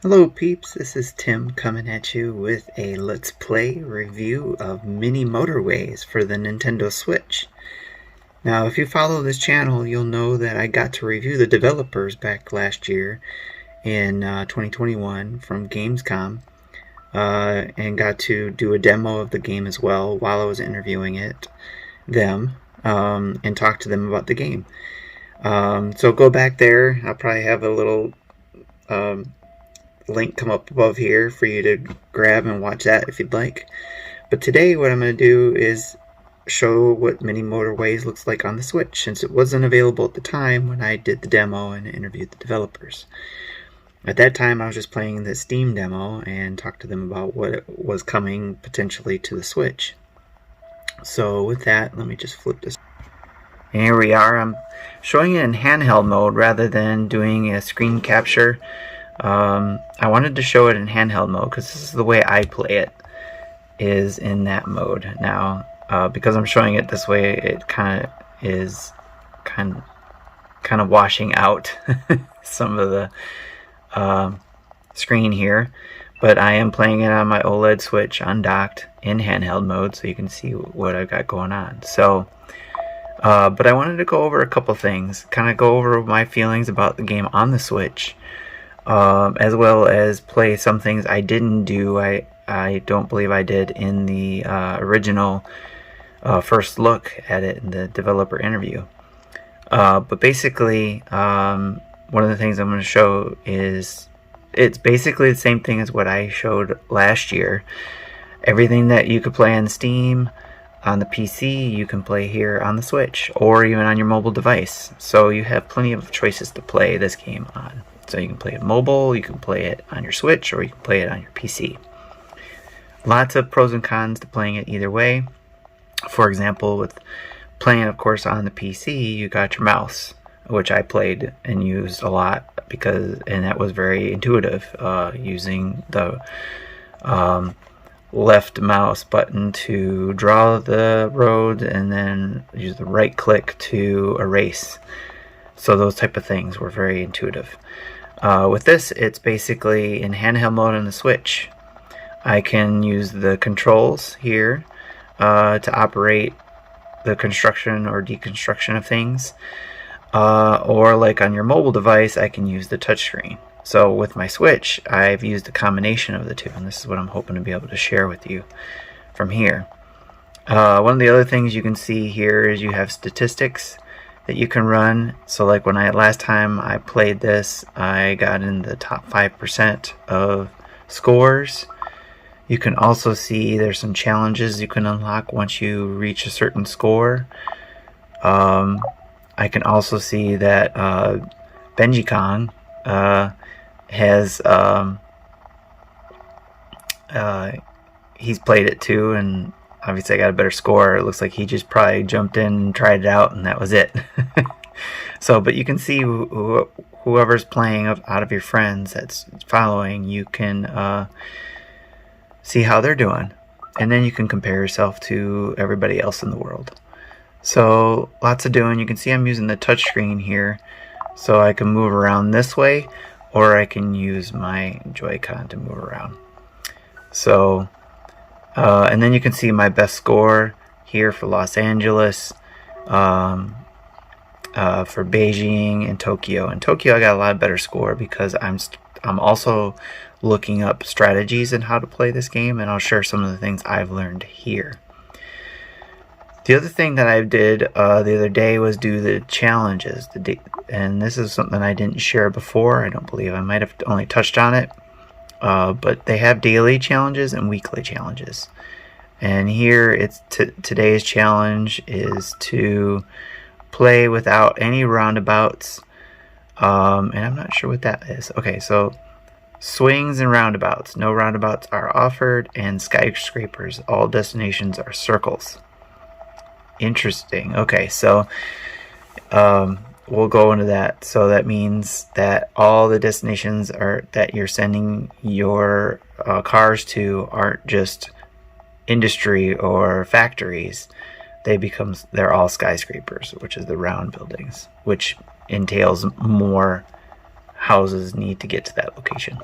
Hello peeps, this is Tim coming at you with a Let's Play review of Mini Motorways for the Nintendo Switch. Now if you follow this channel, you'll know that I got to review the developers back last year in 2021 from Gamescom, and got to do a demo of the game as well while I was interviewing them, and talk to them about the game. So go back there. I'll probably have a little link come up above here for you to grab and watch that if you'd like. But today what I'm going to do is show what Mini Motorways looks like on the Switch, since it wasn't available at the time when I did the demo and interviewed the developers. At that time I was just playing the Steam demo and talked to them about what was coming potentially to the Switch. So with that, let me just flip this. And here we are. I'm showing it in handheld mode rather than doing a screen capture. I wanted to show it in handheld mode because this is the way I play it, is in that mode. Now, because I'm showing it this way, it kind of is kind of washing out some of the screen here. But I am playing it on my OLED Switch undocked in handheld mode, so you can see what I've got going on. So, but I wanted to go over a couple things, kind of go over my feelings about the game on the Switch. As well as play some things I didn't do. I don't believe I did in the original first look at it in the developer interview. But basically, one of the things I'm going to show is it's basically the same thing as what I showed last year. Everything that you could play on Steam, on the PC, you can play here on the Switch, or even on your mobile device. So you have plenty of choices to play this game on. So you can play it mobile, you can play it on your Switch, or you can play it on your PC. Lots of pros and cons to playing it either way. For example, with playing, of course, on the PC, you got your mouse, which I played and used a lot and that was very intuitive, using the left mouse button to draw the road and then use the right click to erase. So those type of things were very intuitive. With this, it's basically in handheld mode on the Switch. I can use the controls here to operate the construction or deconstruction of things. Or like on your mobile device, I can use the touchscreen. So with my Switch, I've used a combination of the two, and this is what I'm hoping to be able to share with you from here. One of the other things you can see here is you have statistics that you can run. So like when last time I played this, I got in the top 5% of scores. You can also see there's some challenges you can unlock once you reach a certain score. I can also see that Benji Kong has he's played it too, and obviously I got a better score. It looks like he just probably jumped in and tried it out, and that was it. So, but you can see whoever's playing out of your friends that's following, you can see how they're doing. And then you can compare yourself to everybody else in the world. So, lots of doing. You can see I'm using the touchscreen here, so I can move around this way, or I can use my Joy-Con to move around. So, and then you can see my best score here for Los Angeles, for Beijing and Tokyo. In Tokyo, I got a lot better score because I'm also looking up strategies and how to play this game, and I'll share some of the things I've learned here. The other thing that I did the other day was do the challenges, and this is something I didn't share before. I don't believe I might have only touched on it. But they have daily challenges and weekly challenges. And here it's today's challenge is to play without any roundabouts. And I'm not sure what that is. Okay, so swings and roundabouts. No roundabouts are offered, and skyscrapers. All destinations are circles. Interesting. Okay, so we'll go into that. So that means that all the destinations that you're sending your cars to aren't just industry or factories. They're all skyscrapers, which is the round buildings, which entails more houses need to get to that location.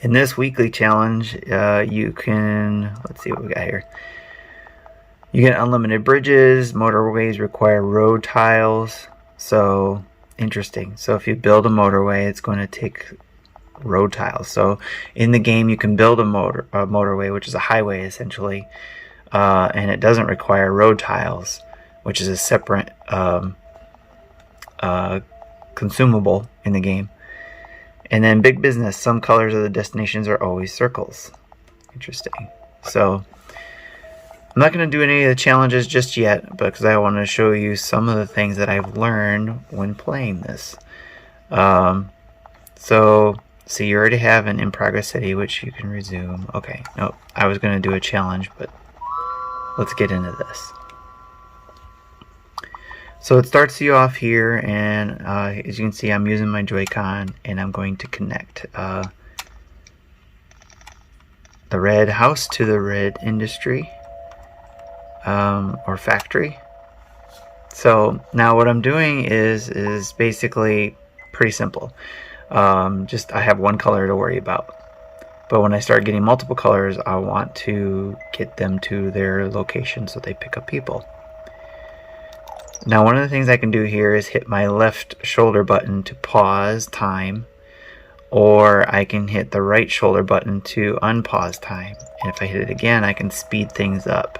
In this weekly challenge, you can, let's see what we got here. You get unlimited bridges. Motorways require road tiles. So, interesting. So if you build a motorway, it's going to take road tiles. So in the game, you can build a motorway, which is a highway essentially, and it doesn't require road tiles, which is a separate consumable in the game. And then big business, some colors of the destinations are always circles. Interesting. So I'm not going to do any of the challenges just yet, because I want to show you some of the things that I've learned when playing this. So you already have an in progress city, which you can resume. Okay, no, I was going to do a challenge, but let's get into this. So it starts you off here, and as you can see, I'm using my Joy-Con, and I'm going to connect the red house to the red industry or factory. So now what I'm doing is basically pretty simple. Just I have one color to worry about. But when I start getting multiple colors, I want to get them to their location so they pick up people. Now one of the things I can do here is hit my left shoulder button to pause time, or I can hit the right shoulder button to unpause time. And if I hit it again, I can speed things up.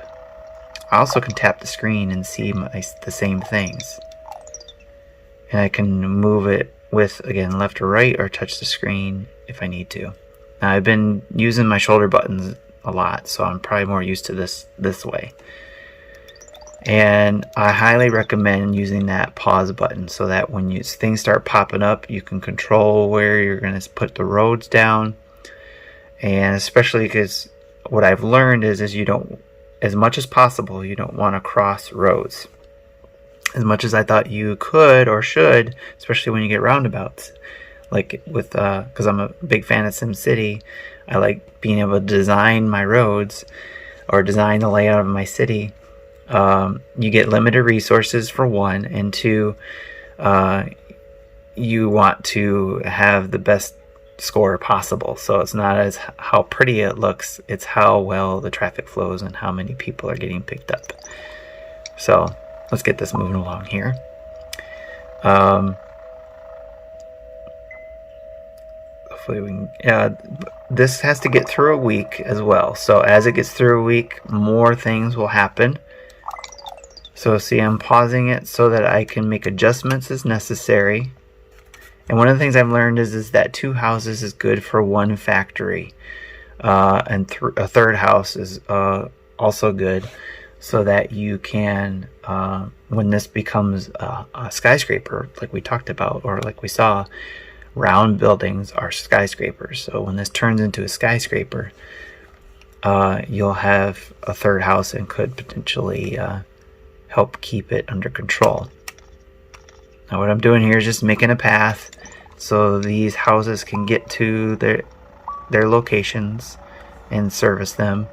I also can tap the screen and see the same things. And I can move it with, again, left or right, or touch the screen if I need to. Now I've been using my shoulder buttons a lot, so I'm probably more used to this way. And I highly recommend using that pause button so that when things start popping up, you can control where you're going to put the roads down. And especially because what I've learned is you don't, as much as possible, you don't want to cross roads. As much as I thought you could or should, especially when you get roundabouts. Like with, because I'm a big fan of SimCity, I like being able to design my roads or design the layout of my city. You get limited resources for one, and two, you want to have the best score possible. So it's not as how pretty it looks, it's how well the traffic flows and how many people are getting picked up. So let's get this moving along here. Hopefully we can, this has to get through a week as well. So as it gets through a week, more things will happen. So see, I'm pausing it so that I can make adjustments as necessary. And one of the things I've learned is that 2 houses is good for 1 factory. And a third house is also good, so that you can, when this becomes a skyscraper, like we talked about, or like we saw, round buildings are skyscrapers. So when this turns into a skyscraper, you'll have a third house and could potentially help keep it under control. Now what I'm doing here is just making a path so these houses can get to their locations and service them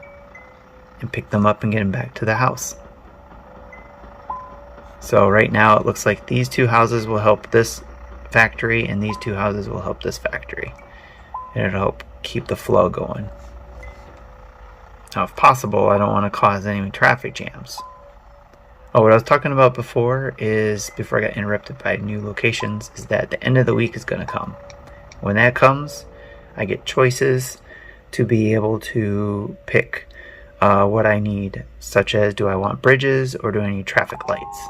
and pick them up and get them back to the house. So right now it looks like these 2 houses will help this factory and these 2 houses will help this factory. And it'll help keep the flow going. Now if possible, I don't want to cause any traffic jams. Oh, what I was talking about before is, before I got interrupted by new locations, is that the end of the week is going to come. When that comes, I get choices to be able to pick what I need, such as, do I want bridges or do I need traffic lights?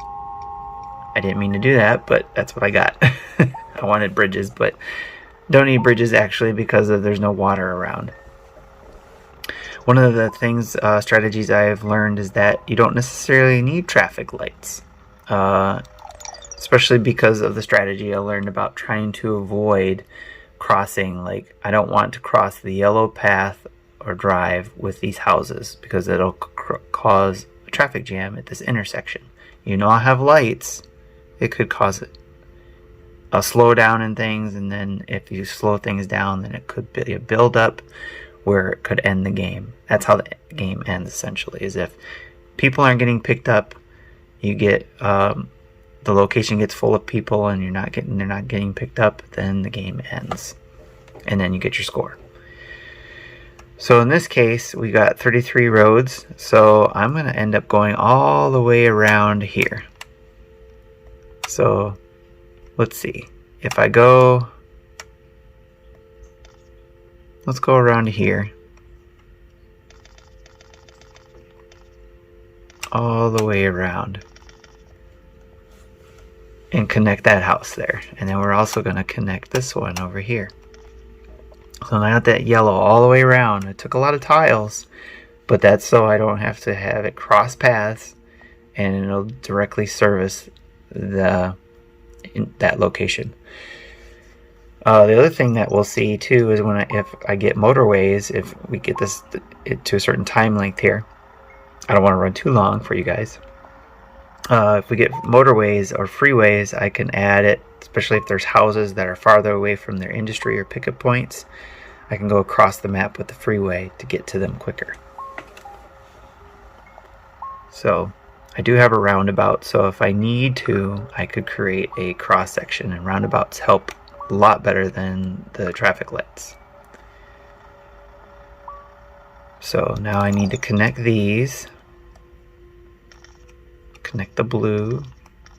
I didn't mean to do that, but that's what I got. I wanted bridges, but don't need bridges actually because there's no water around. One of the things, strategies I've learned is that you don't necessarily need traffic lights. Especially because of the strategy I learned about trying to avoid crossing. Like, I don't want to cross the yellow path or drive with these houses because it'll cause a traffic jam at this intersection. You know, I have lights. It could cause a slowdown in things, and then if you slow things down, then it could be a build up where it could end the game. That's how the game ends, essentially, is if people aren't getting picked up, you get the location gets full of people and they're not getting picked up, then the game ends, and then you get your score. So in this case, we got 33 roads, so I'm going to end up going all the way around here. So let's see. If I go, let's go around here. All the way around. And connect that house there. And then we're also going to connect this one over here. So now I got that yellow all the way around. It took a lot of tiles, but that's so I don't have to have it cross paths, and it'll directly service that location. The other thing that we'll see too is if I get motorways, if we get this to a certain time length here, I don't want to run too long for you guys. If we get motorways or freeways, I can add it, especially if there's houses that are farther away from their industry or pickup points. I can go across the map with the freeway to get to them quicker. So I do have a roundabout, so if I need to, I could create a cross section, and roundabouts help a lot better than the traffic lights. So now I need to connect these. Connect the blue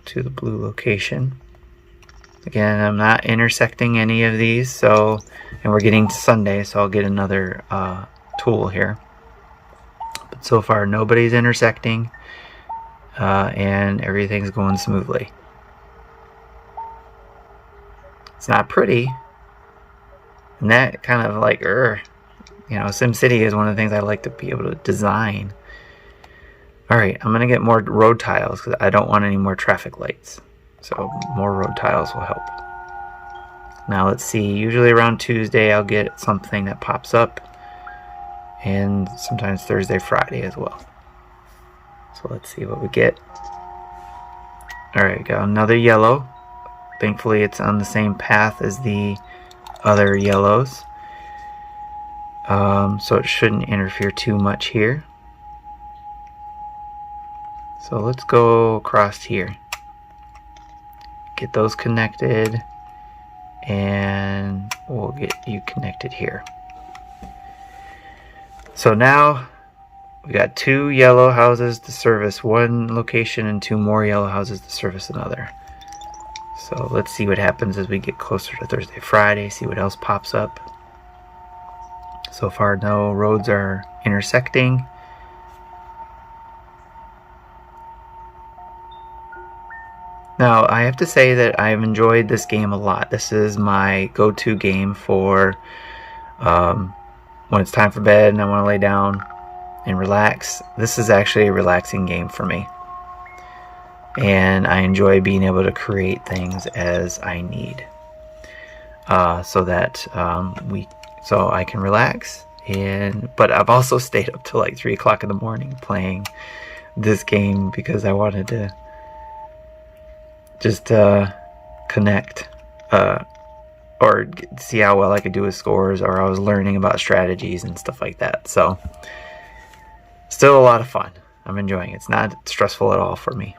to the blue location. Again, I'm not intersecting any of these, and we're getting to Sunday, so I'll get another tool here. But so far, nobody's intersecting, and everything's going smoothly. It's not pretty, and that kind of like, SimCity is one of the things I like to be able to design. Alright, I'm going to get more road tiles because I don't want any more traffic lights. So more road tiles will help. Now let's see, usually around Tuesday I'll get something that pops up, and sometimes Thursday, Friday as well. So let's see what we get. Alright, got another yellow. Thankfully it's on the same path as the other yellows. So it shouldn't interfere too much here. So let's go across here. Get those connected, and we'll get you connected here. So now we got 2 yellow houses to service one location and 2 more yellow houses to service another. So let's see what happens as we get closer to Thursday, Friday, see what else pops up. So far, no roads are intersecting. Now, I have to say that I've enjoyed this game a lot. This is my go-to game for when it's time for bed and I want to lay down and relax. This is actually a relaxing game for me. And I enjoy being able to create things as I need. So I can relax. But I've also stayed up till like 3 o'clock in the morning playing this game because I wanted to just connect or see how well I could do with scores, or I was learning about strategies and stuff like that. So still a lot of fun. I'm enjoying it. It's not stressful at all for me.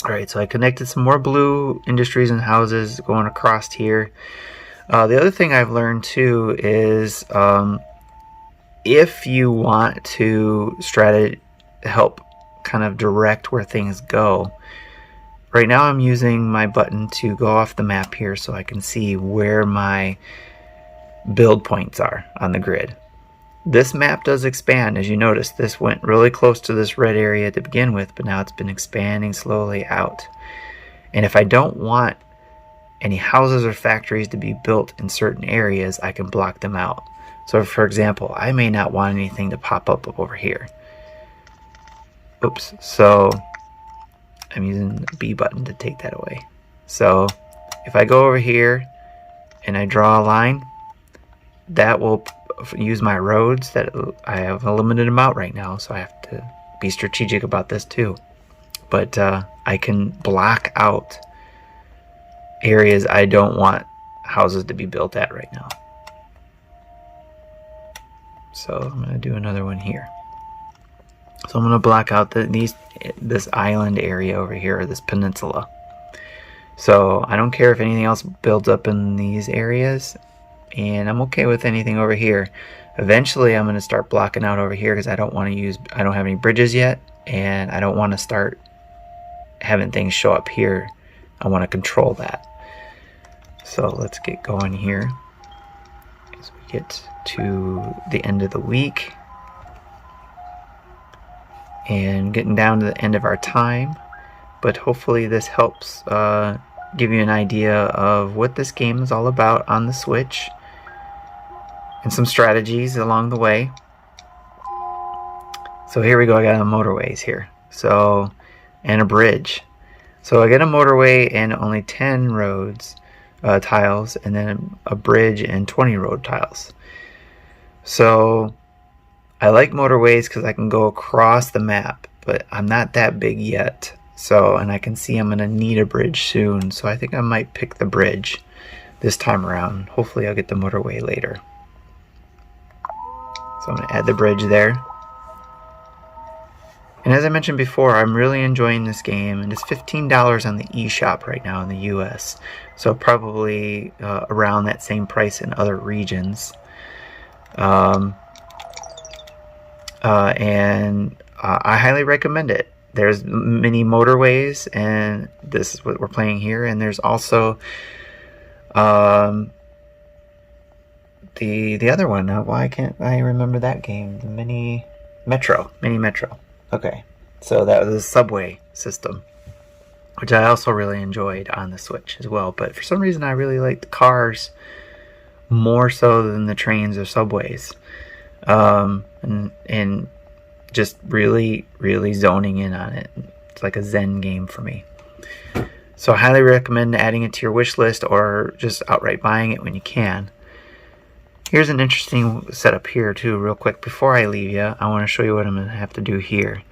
Alright, so I connected some more blue industries and houses going across here. The other thing I've learned too is if you want to help kind of direct where things go. Right now I'm using my button to go off the map here so I can see where my build points are on the grid. This map does expand. As you notice, this went really close to this red area to begin with, but now it's been expanding slowly out. And if I don't want any houses or factories to be built in certain areas, I can block them out. So for example, I may not want anything to pop up over here. Oops, so I'm using the B button to take that away. So if I go over here and I draw a line, that will use my roads that I have a limited amount right now, so I have to be strategic about this too. But I can block out areas I don't want houses to be built at right now. So I'm going to do another one here. So I'm going to block out this island area over here, or this peninsula. So I don't care if anything else builds up in these areas. and I'm okay with anything over here. Eventually I'm going to start blocking out over here because I don't have any bridges yet, and I don't want to start having things show up here. I want to control that. So let's get going here as we get to the end of the week and getting down to the end of our time. But hopefully this helps give you an idea of what this game is all about on the Switch and some strategies along the way. So here we go. I got a motorways here, and a bridge. So I get a motorway and only 10 roads tiles, and then a bridge and 20 road tiles. So I like motorways because I can go across the map, but I'm not that big yet. And I can see I'm going to need a bridge soon, so I think I might pick the bridge this time around. Hopefully I'll get the motorway later. So I'm going to add the bridge there. And as I mentioned before, I'm really enjoying this game, and it's $15 on the eShop right now in the US. So probably around that same price in other regions. And I highly recommend it. There's Mini Motorways, and this is what we're playing here. And there's also the other one. Why can't I remember that game? The Mini Metro. Okay, so that was a subway system, which I also really enjoyed on the Switch as well. But for some reason, I really like the cars more so than the trains or subways, and just really zoning in on it. It's like a zen game for me. So I highly recommend adding it to your wish list, or just outright buying it when you can. Here's an interesting setup here too, real quick. Before I leave you, I want to show you what I'm going to have to do here.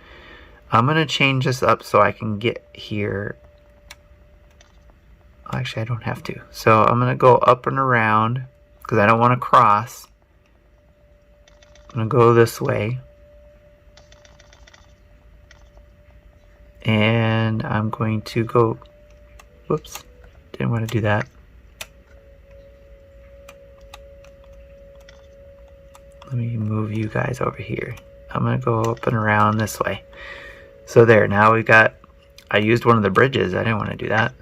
I'm going to change this up so I can get here. Actually, I don't have to. So I'm going to go up and around because I don't want to cross. I'm going to go this way. And I'm going to go, whoops, didn't want to do that. Let me move you guys over here. I'm going to go up and around this way. So there, now we got, I used one of the bridges. I didn't want to do that.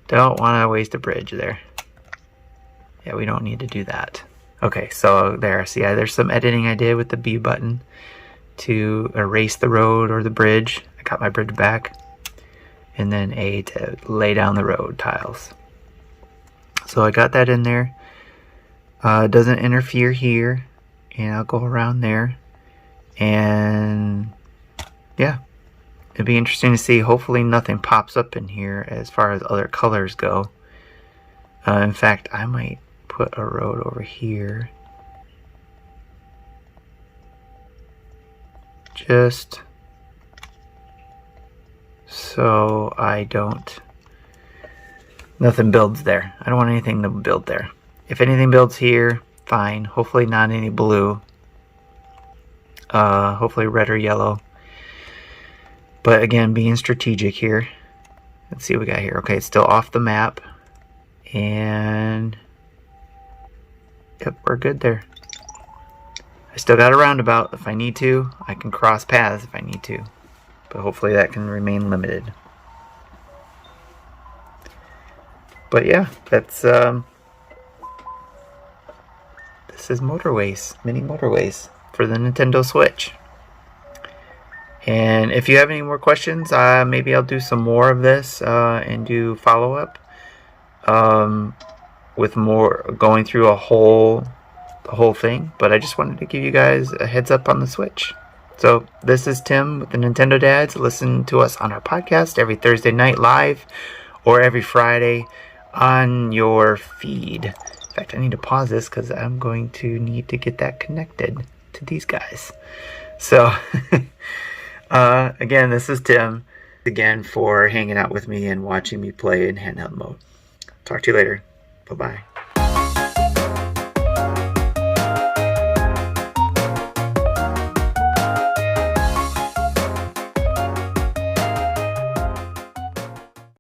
Don't want to waste a bridge there. Yeah, we don't need to do that. Okay, so there, see, there's some editing I did with the B button to erase the road or the bridge. I got my bridge back. And then A to lay down the road tiles. So I got that in there. It doesn't interfere here. And I'll go around there. And yeah, it'd be interesting to see. Hopefully nothing pops up in here as far as other colors go. In fact, I might put a road over here. Just so I don't, nothing builds there. I don't want anything to build there. If anything builds here, fine. Hopefully not any blue. Hopefully red or yellow. But again, being strategic here. Let's see what we got here. Okay, it's still off the map. And yep, we're good there. I still got a roundabout if I need to. I can cross paths if I need to. But hopefully that can remain limited. But yeah, that's this is Motorways, Mini Motorways for the Nintendo Switch. And if you have any more questions, maybe I'll do some more of this and do follow-up with more going through the whole thing. But I just wanted to give you guys a heads up on the Switch. So this is Tim with the Nintendo Dads. Listen to us on our podcast every Thursday night live, or every Friday on your feed. In fact, I need to pause this because I'm going to need to get that connected to these guys. So again, this is Tim again for hanging out with me and watching me play in handheld mode. Talk to you later. Bye-bye.